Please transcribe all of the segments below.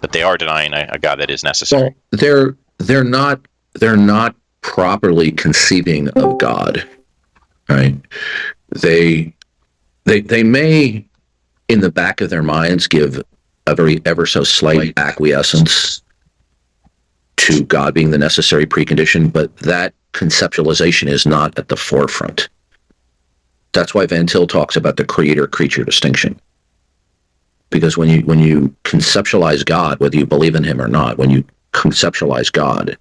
but they are denying a God that is necessary. Well, they're not properly conceiving of God, right? They may, in the back of their minds, give a very ever so slight acquiescence to God being the necessary precondition, but that conceptualization is not at the forefront. That's why Van Til talks about the creator-creature distinction. Because when you conceptualize God, whether you believe in him or not, when you conceptualize God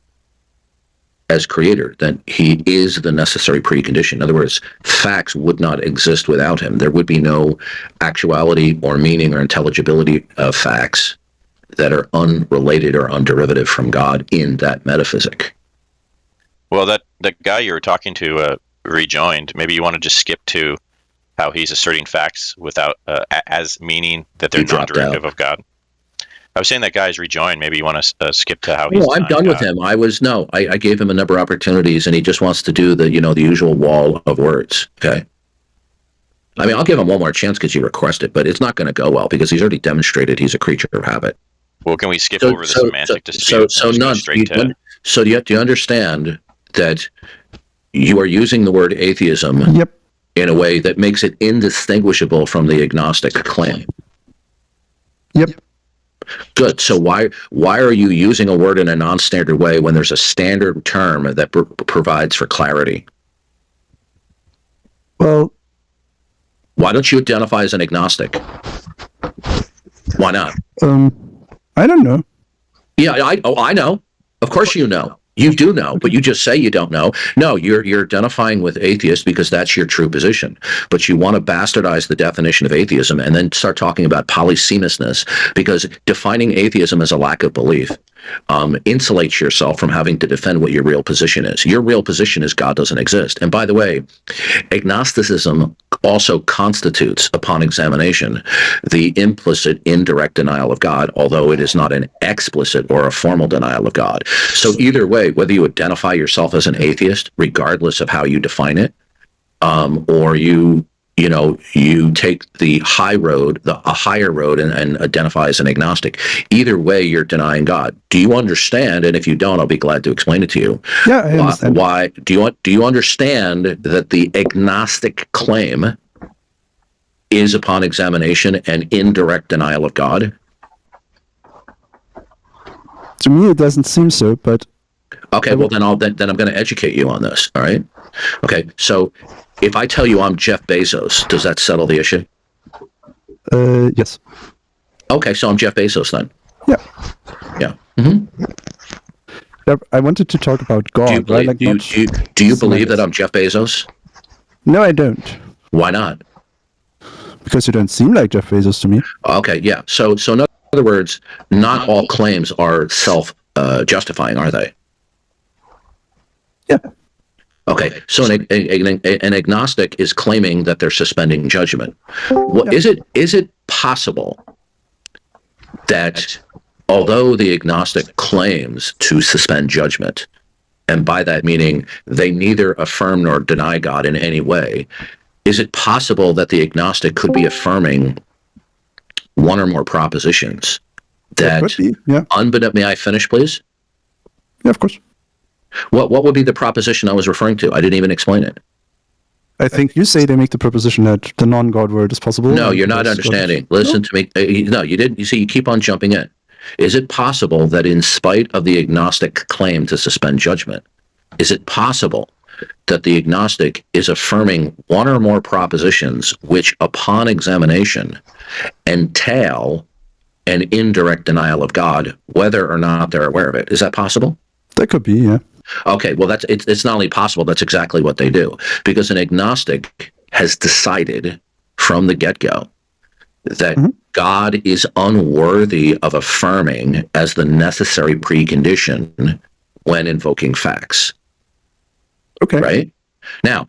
as creator, then he is the necessary precondition. In other words, facts would not exist without him. There would be no actuality or meaning or intelligibility of facts that are unrelated or underivative from God in that metaphysic. Well, that guy you were talking to rejoined. Maybe you want to just skip to how he's asserting facts without as meaning that they're non-directive of God. I was saying that guy's rejoined. Maybe you want to skip to how he's. No, I'm done with him. I gave him a number of opportunities, and he just wants to do the usual wall of words. Okay. I mean, I'll give him one more chance because you requested, but it's not going to go well because he's already demonstrated he's a creature of habit. Well, can we skip over the semantic dispute? So do you understand that you are using the word atheism in a way that makes it indistinguishable from the agnostic claim? Yep. Good. So why are you using a word in a non-standard way when there's a standard term that provides for clarity? Well, why don't you identify as an agnostic? Why not? I don't know. Yeah, I know. Of course you know. You do know, but you just say you don't know. No, you're identifying with atheist because that's your true position. But you want to bastardize the definition of atheism and then start talking about polysemousness, because defining atheism as a lack of belief insulates yourself from having to defend what your real position is. Your real position is God doesn't exist. And by the way, agnosticism also constitutes, upon examination, the implicit, indirect denial of God, although it is not an explicit or a formal denial of God. So either way, whether you identify yourself as an atheist, regardless of how you define it, or you take the high road, a higher road, and identify as an agnostic. Either way, you're denying God. Do you understand? And if you don't, I'll be glad to explain it to you. Yeah, I understand. Why do you understand that the agnostic claim is, upon examination, an indirect denial of God? To me, it doesn't seem so, but okay. Well, then I'm going to educate you on this. All right. Okay. So, if I tell you I'm Jeff Bezos, does that settle the issue? Yes. Okay, so I'm Jeff Bezos then. Yeah. Yeah. Mm-hmm. I wanted to talk about God. Do you believe that I'm Jeff Bezos? No, I don't. Why not? Because you don't seem like Jeff Bezos to me. Okay, yeah. So in other words, not all claims are self-justifying, are they? Yeah. Okay, so an agnostic is claiming that they're suspending judgment. Well, is it possible that although the agnostic claims to suspend judgment, and by that meaning they neither affirm nor deny God in any way, is it possible that the agnostic could be affirming one or more propositions that could be, yeah. May I finish, please? Yeah, of course. What would be the proposition I was referring to? I didn't even explain it. I think you say they make the proposition that the non-God world is possible. No, you're not understanding. Listen to me. No, you didn't. You see, you keep on jumping in. Is it possible that in spite of the agnostic claim to suspend judgment, is it possible that the agnostic is affirming one or more propositions which, upon examination, entail an indirect denial of God, whether or not they're aware of it? Is that possible? That could be, yeah. Okay, well, it's not only possible, that's exactly what they do. Because an agnostic has decided from the get-go that God is unworthy of affirming as the necessary precondition when invoking facts. Okay. Right? Now,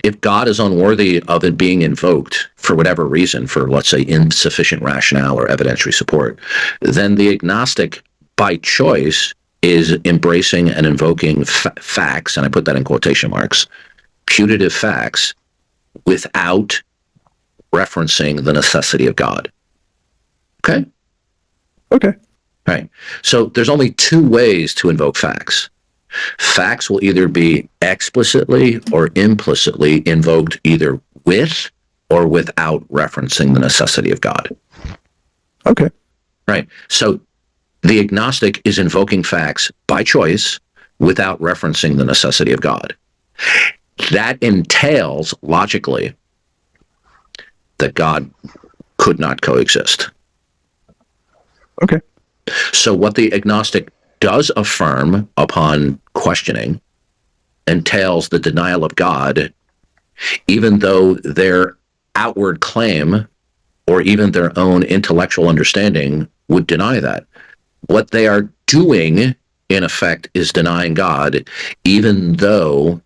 if God is unworthy of it being invoked for whatever reason, for, let's say, insufficient rationale or evidentiary support, then the agnostic, by choice, is embracing and invoking facts, and I put that in quotation marks, putative facts, without referencing the necessity of God. Okay? Okay. Right. So there's only two ways to invoke facts. Facts will either be explicitly or implicitly invoked either with or without referencing the necessity of God. Okay. Right. So the agnostic is invoking facts by choice without referencing the necessity of God. That entails, logically, that God could not coexist. Okay. So what the agnostic does affirm upon questioning entails the denial of God, even though their outward claim or even their own intellectual understanding would deny that. What they are doing, in effect, is denying God, even though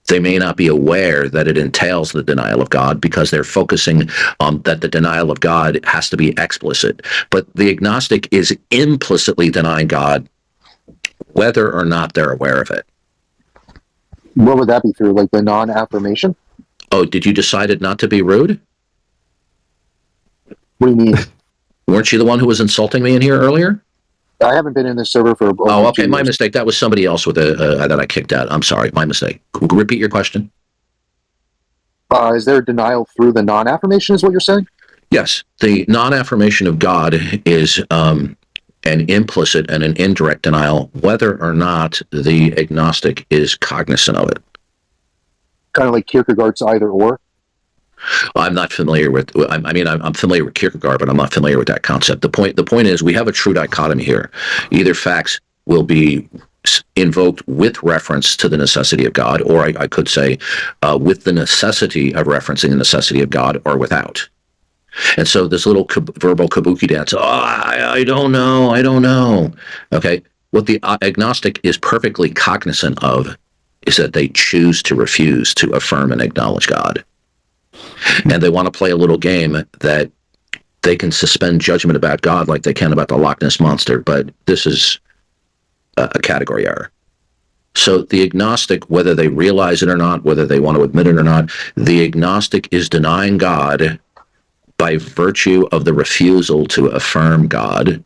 they may not be aware that it entails the denial of God, because they're focusing on that the denial of God has to be explicit. But the agnostic is implicitly denying God, whether or not they're aware of it. What would that be through? Like the non-affirmation? Oh, did you decide not to be rude? What do you mean? Weren't you the one who was insulting me in here earlier? I haven't been in this server for over Oh, okay, 2 my years. mistake. That was somebody else with that I kicked out. I'm sorry, my mistake. Repeat your question. Is there a denial through the non-affirmation is what you're saying? Yes, the non-affirmation of God is an implicit and an indirect denial, whether or not the agnostic is cognizant of it. Kind of like Kierkegaard's either or? I'm not familiar with. I'm familiar with Kierkegaard, but I'm not familiar with that concept. The point is, we have a true dichotomy here. Either facts will be invoked with reference to the necessity of God, or I could say with the necessity of referencing the necessity of God, or without. And so this little verbal kabuki dance, I don't know. Okay, what the agnostic is perfectly cognizant of is that they choose to refuse to affirm and acknowledge God. And they want to play a little game that they can suspend judgment about God like they can about the Loch Ness Monster, but this is a category error. So the agnostic, whether they realize it or not, whether they want to admit it or not, the agnostic is denying God by virtue of the refusal to affirm God.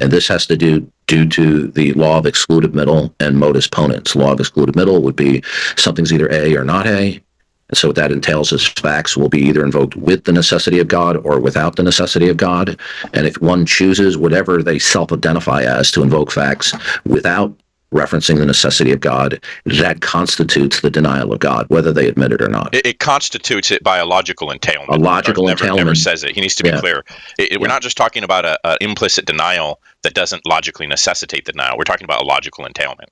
And this has to do due to the law of excluded middle and modus ponens. Law of excluded middle would be something's either A or not A. And so what that entails is facts will be either invoked with the necessity of God or without the necessity of God. And if one chooses whatever they self-identify as to invoke facts without referencing the necessity of God, that constitutes the denial of God, whether they admit it or not. It constitutes it by a logical entailment. A logical entailment. Never says it. He needs to be clear. We're not just talking about an implicit denial that doesn't logically necessitate the denial. We're talking about a logical entailment.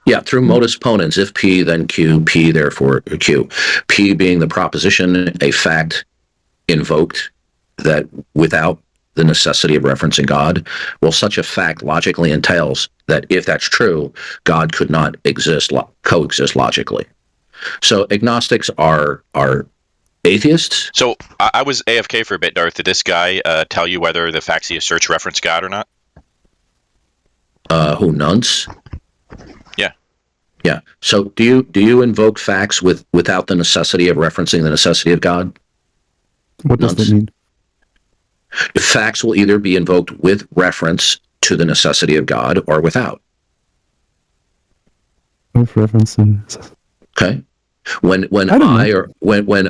Yeah, through modus ponens. If P, then Q, P, therefore Q. P being the proposition, a fact invoked that without the necessity of referencing God, well, such a fact logically entails that if that's true, God could not coexist logically. So agnostics are atheists. So I was AFK for a bit, Darth. Did this guy tell you whether the facts he asserts reference God or not? Who, Nunce? Yeah. Yeah. So do you invoke facts without the necessity of referencing the necessity of God? What does that mean? Facts will either be invoked with reference to the necessity of God or without. With reference and Okay. When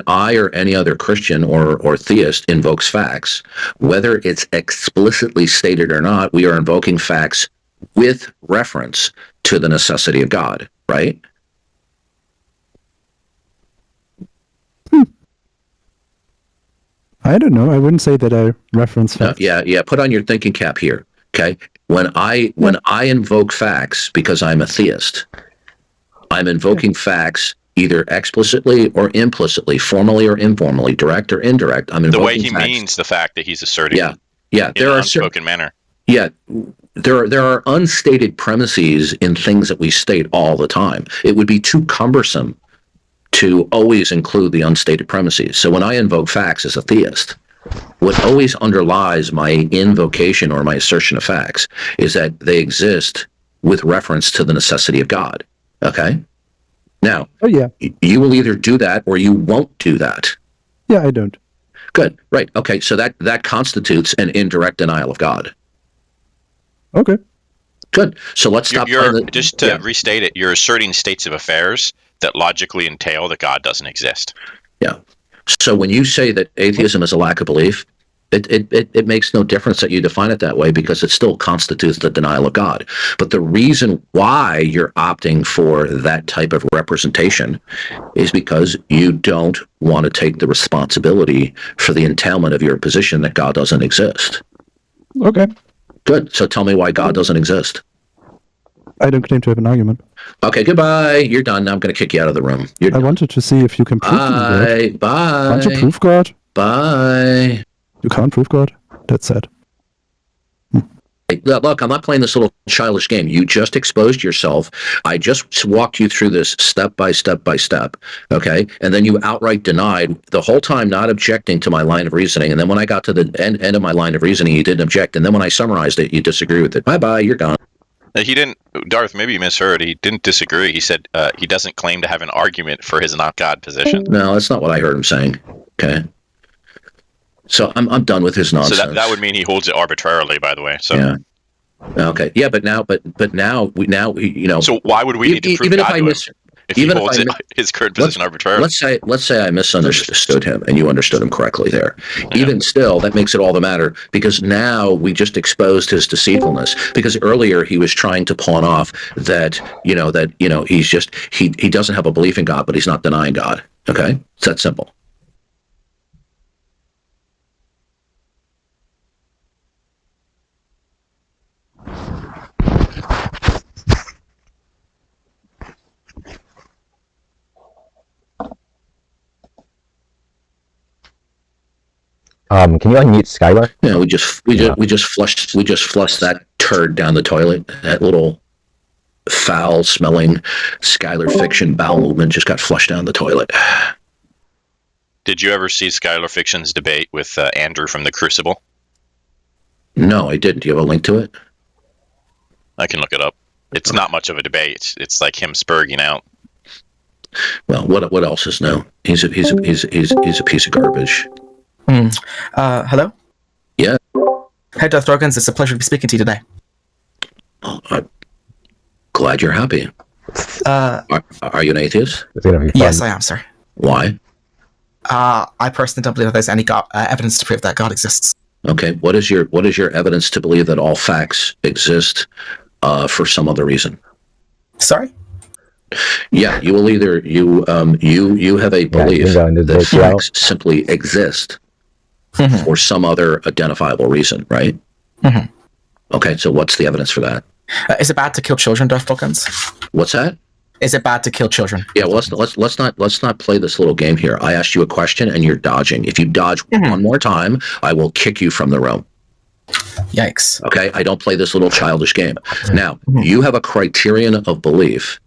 I or any other Christian or theist invokes facts, whether it's explicitly stated or not, we are invoking facts with reference to the necessity of God, right? I don't know. I wouldn't say that I reference facts. Yeah. Put on your thinking cap here. Okay. When I invoke facts because I'm a theist, I'm invoking facts either explicitly or implicitly, formally or informally, direct or indirect. I'm invoking the way he facts. means the fact that he's asserting. Yeah. In an unspoken manner. Yeah. There are unstated premises in things that we state all the time. It would be too cumbersome to always include the unstated premises. So when I invoke facts as a theist, what always underlies my invocation or my assertion of facts is that they exist with reference to the necessity of God. Okay? Now, you will either do that or you won't do that. Yeah, I don't. Good. Right. Okay. So that constitutes an indirect denial of God. Okay. Good. So let's stop. Just to restate it, you're asserting states of affairs that logically entail that God doesn't exist. Yeah. So when you say that atheism is a lack of belief, it makes no difference that you define it that way because it still constitutes the denial of God. But the reason why you're opting for that type of representation is because you don't want to take the responsibility for the entailment of your position that God doesn't exist. Okay. Good. So tell me why God doesn't exist. I don't claim to have an argument. Okay, goodbye. You're done. Now I'm going to kick you out of the room. I wanted to see if you can prove God. Bye. Can't you prove God? Bye. You can't prove God? That's sad. Hey, look, I'm not playing this little childish game. You just exposed yourself. I just walked you through this step by step by step, okay? And then you outright denied the whole time, not objecting to my line of reasoning. And then when I got to the end of my line of reasoning, you didn't object. And then when I summarized it, you disagree with it. Bye-bye, you're gone. He didn't, Darth, maybe you misheard. He didn't disagree. He said he doesn't claim to have an argument for his not God position. No, that's not what I heard him saying, okay? So I'm done with his nonsense. So that would mean he holds it arbitrarily, by the way. So yeah. Okay. Yeah, but now we you know. So why would we need to prove even God if I to miss, him if he holds his current position arbitrarily? Let's say I misunderstood him and you understood him correctly there. Yeah. Even still, that makes it all the matter because now we just exposed his deceitfulness. Because earlier he was trying to pawn off that he's just he doesn't have a belief in God, but he's not denying God. Okay, it's that simple. Can you unmute Skylar? Yeah, we just flushed that turd down the toilet. That little foul-smelling Skylar Fiction bowel movement just got flushed down the toilet. Did you ever see Skylar Fiction's debate with Andrew from The Crucible? No, I didn't. Do you have a link to it? I can look it up. It's not much of a debate. It's like him spurging out. Well, what else is new? He's a piece of garbage. Hello? Yeah. Hey, Darth Dawkins, it's a pleasure to be speaking to you today. Oh, I'm glad you're happy. Are you an atheist? Yes, I am, sir. Why? I personally don't believe that there's any evidence to prove that God exists. Okay, what is your evidence to believe that all facts exist for some other reason? Sorry? Yeah, you will either you have a belief that facts simply exist for some other identifiable reason, right? Mm-hmm. Okay, so what's the evidence for that? Is it bad to kill children, Darth Dawkins? What's that? Is it bad to kill children? Yeah, well, let's not play this little game here. I asked you a question and you're dodging. If you dodge one more time, I will kick you from the room. Yikes. Okay, I don't play this little childish game. Now, you have a criterion of belief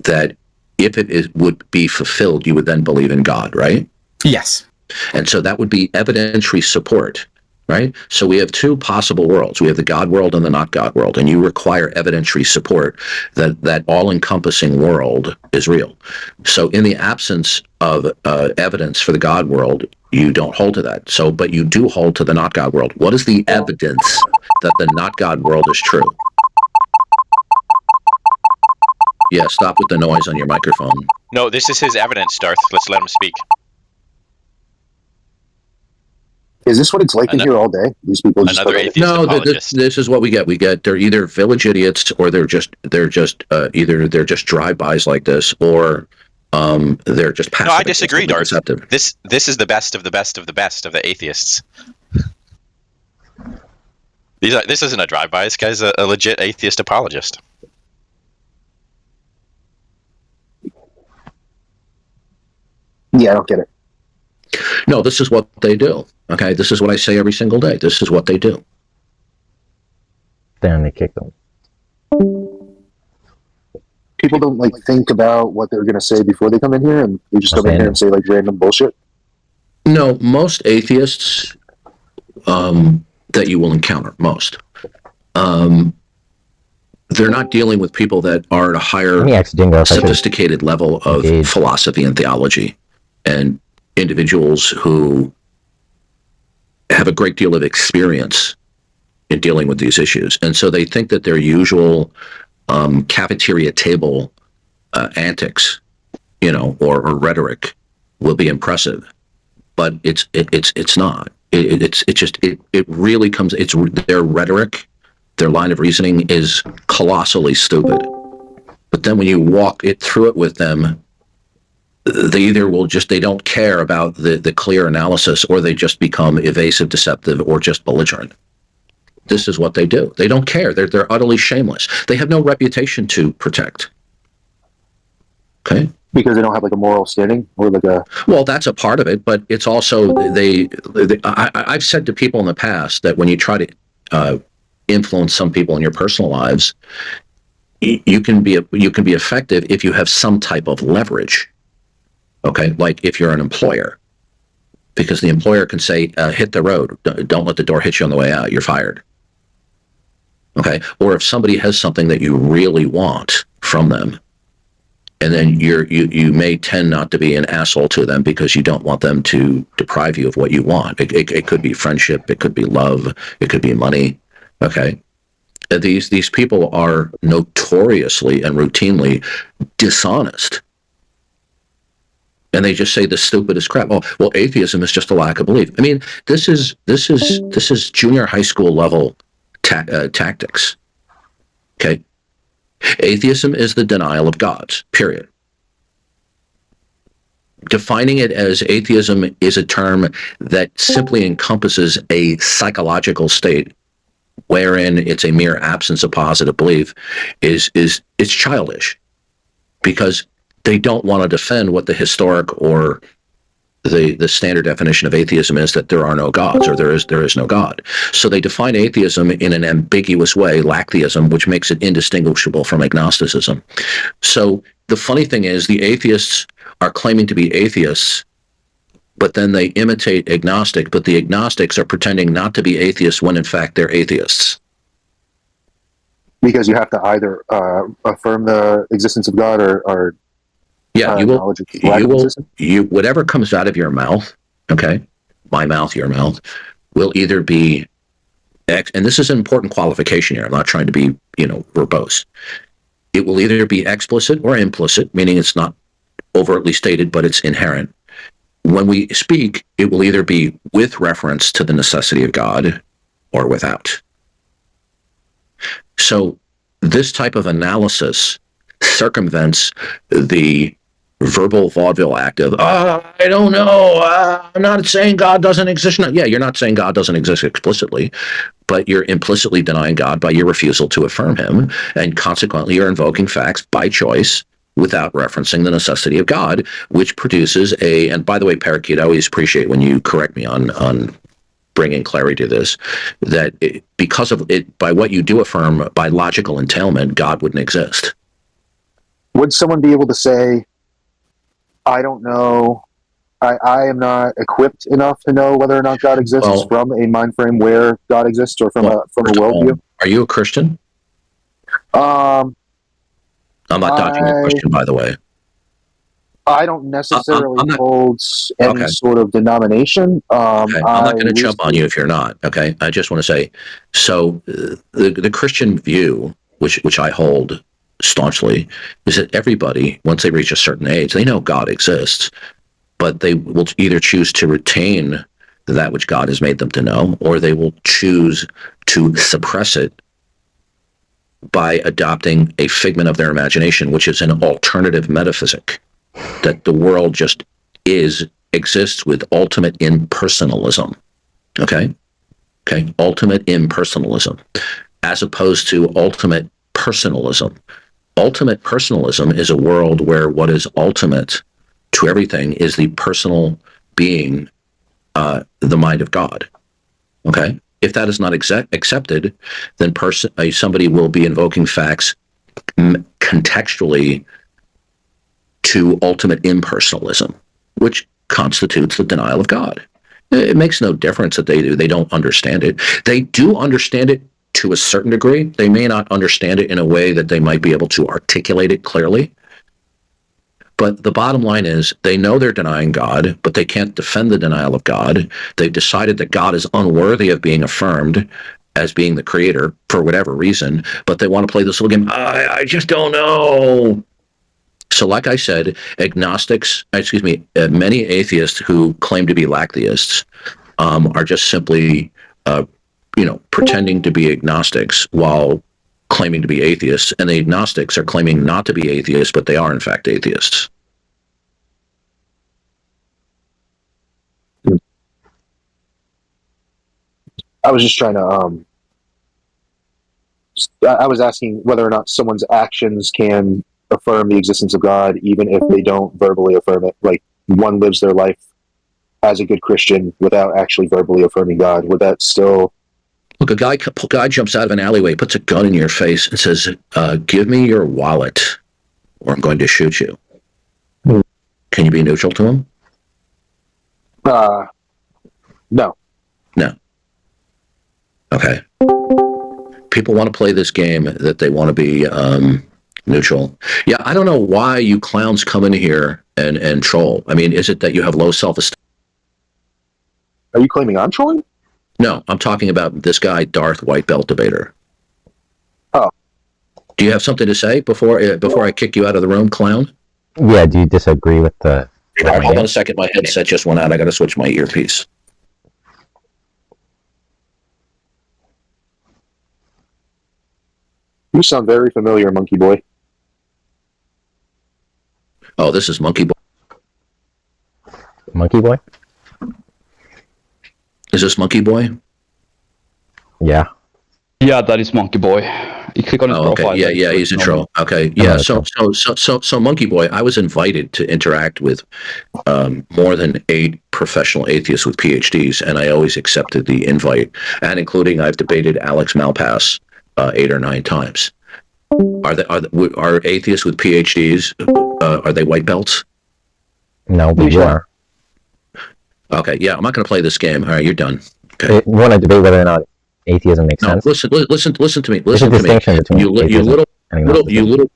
that if it would be fulfilled, you would then believe in God, right? Yes. And so that would be evidentiary support, right? So we have two possible worlds. We have the God world and the not God world, and you require evidentiary support that all-encompassing world is real. So in the absence of evidence for the God world, you don't hold to that. So, but you do hold to the not God world. What is the evidence that the not God world is true? Yeah, stop with the noise on your microphone. No, this is his evidence, Darth. Let's let him speak. Is this what it's like in here all day? These people just this is what we get. They're either village idiots or they're just either they're just drive-bys like this or they're just passive. No, I disagree, Darth. This is the best of the best of the best of the atheists. This isn't a drive-by. This guy's a legit atheist apologist. Yeah, I don't get it. No, this is what they do. Okay, this is what I say every single day. This is what they do. Then they kick them. People don't think about what they're going to say before they come in here, and they just come in here and say random bullshit. No, most atheists that you will encounter, they're not dealing with people that are at a higher, sophisticated level of philosophy and theology, and individuals who have a great deal of experience in dealing with these issues. And so they think that their usual cafeteria table antics, or rhetoric will be impressive, but it's not. It really comes. It's their rhetoric, their line of reasoning is colossally stupid. But then when you walk it through it with them, they either they don't care about the clear analysis, or they just become evasive, deceptive, or just belligerent. This is what they do. They don't care. They're utterly shameless. They have no reputation to protect. Okay? Because they don't have like a moral standing, or like a... Well, that's a part of it, but it's also I've said to people in the past that when you try to influence some people in your personal lives, you can be effective if you have some type of leverage. Okay, like if you're an employer, because the employer can say, hit the road, don't let the door hit you on the way out, you're fired. Okay, or if somebody has something that you really want from them, and then you may tend not to be an asshole to them because you don't want them to deprive you of what you want. It could be friendship, it could be love, it could be money. Okay, these people are notoriously and routinely dishonest. And they just say the stupidest crap. Oh, well, atheism is just a lack of belief. I mean, this is junior high school level tactics. Okay, atheism is the denial of gods. Period. Defining it as atheism is a term that simply encompasses a psychological state wherein it's a mere absence of positive belief is childish, because they don't want to defend what the historic or the standard definition of atheism is, that there are no gods, or there is no God. So they define atheism in an ambiguous way, lacktheism, which makes it indistinguishable from agnosticism. So the funny thing is, the atheists are claiming to be atheists, but then they imitate agnostic, but the agnostics are pretending not to be atheists when in fact they're atheists. Because you have to either affirm the existence of God or yeah, whatever comes out of your mouth, okay, my mouth, your mouth, will either be, and this is an important qualification here, I'm not trying to be, verbose. It will either be explicit or implicit, meaning it's not overtly stated, but it's inherent. When we speak, it will either be with reference to the necessity of God or without. So this type of analysis circumvents the verbal vaudeville act of, I don't know, I'm not saying God doesn't exist. Yeah, you're not saying God doesn't exist explicitly, but you're implicitly denying God by your refusal to affirm him, and consequently you're invoking facts by choice without referencing the necessity of God, which produces and by the way, Parakeet, I always appreciate when you correct me on bringing clarity to this, that because of it, by what you do affirm, by logical entailment, God wouldn't exist. Would someone be able to say, I don't know, I am not equipped enough to know whether or not God exists from a mind frame where God exists, or from a worldview? Are you a Christian? I'm not dodging your question, by the way. I don't necessarily hold any sort of denomination. Okay. I'm not going to jump on you if you're not. Okay, I just want to say, so the Christian view, which I hold staunchly, is that everybody, once they reach a certain age, they know God exists, but they will either choose to retain that which God has made them to know, or they will choose to suppress it by adopting a figment of their imagination, which is an alternative metaphysic, that the world just exists with ultimate impersonalism. Okay, ultimate impersonalism, as opposed to ultimate personalism. Ultimate personalism is a world where what is ultimate to everything is the personal being, the mind of God. Okay? If that is not accepted, then somebody will be invoking facts contextually to ultimate impersonalism, which constitutes the denial of God. It makes no difference that they don't understand it. They do understand it to a certain degree. They may not understand it in a way that they might be able to articulate it clearly. But the bottom line is, they know they're denying God, but they can't defend the denial of God. They've decided that God is unworthy of being affirmed, as being the creator for whatever reason, but they want to play this little game. I just don't know. So, like I said, many atheists who claim to be lacktheists are just simply, pretending to be agnostics while claiming to be atheists, and the agnostics are claiming not to be atheists, but they are in fact atheists. I was just trying to. I was asking whether or not someone's actions can affirm the existence of God, even if they don't verbally affirm it. Like one lives their life as a good Christian without actually verbally affirming God. Would that still? Look, a guy jumps out of an alleyway, puts a gun in your face, and says, "Give me your wallet, or I'm going to shoot you." Can you be neutral to him? No. No. Okay. People want to play this game that they want to be neutral. Yeah, I don't know why you clowns come in here and troll. I mean, is it that you have low self-esteem? Are you claiming I'm trolling? No, I'm talking about this guy, Darth White Belt Debater. Oh. Do you have something to say before I kick you out of the room, clown? Yeah, do you disagree with the... Hold on a second, my headset just went out. I got to switch my earpiece. You sound very familiar, Monkey Boy. Oh, this is Monkey Boy. Monkey Boy? Is this Monkey Boy? Yeah. Yeah, that is Monkey Boy. You click on his profile. Okay. Yeah, he's a troll. Okay, yeah. So, Monkey Boy, I was invited to interact with more than 8 professional atheists with PhDs, and I always accepted the invite, and including I've debated Alex Malpass 8 or 9 times. Are atheists with PhDs? Are they white belts? No, but you are. Okay, yeah, I'm not going to play this game. All right, you're done. Okay. You want to debate whether or not atheism makes sense? Listen to me. Listen to me. You little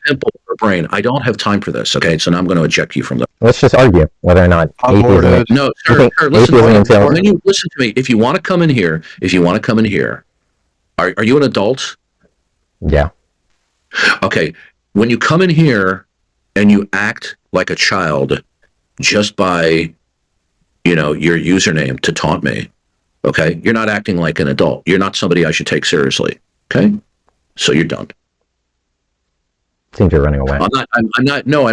pimple for a brain. I don't have time for this. Okay, so now I'm going to eject you from the. Let's just argue whether or not atheism. No, sir. Listen to me. If you want to come in here, are you an adult? Yeah. Okay. When you come in here and you act like a child, just by, your username to taunt me. Okay, you're not acting like an adult. You're not somebody I should take seriously. Okay, so you're done. Seems you're running away. I'm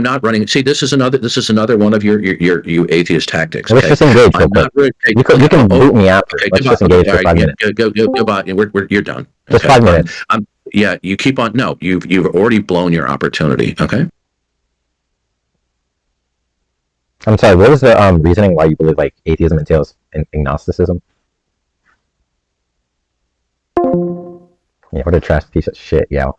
not running. See, this is another one of your atheist tactics. Let's just engage. You can boot me after. Okay, let's just engage for 5 minutes. Goodbye. You're done. Just 5 minutes. Yeah, you keep on. No, you've already blown your opportunity. Okay. I'm sorry. What was the reasoning why you believe like atheism entails agnosticism? Yeah, what a trash piece of shit, yo.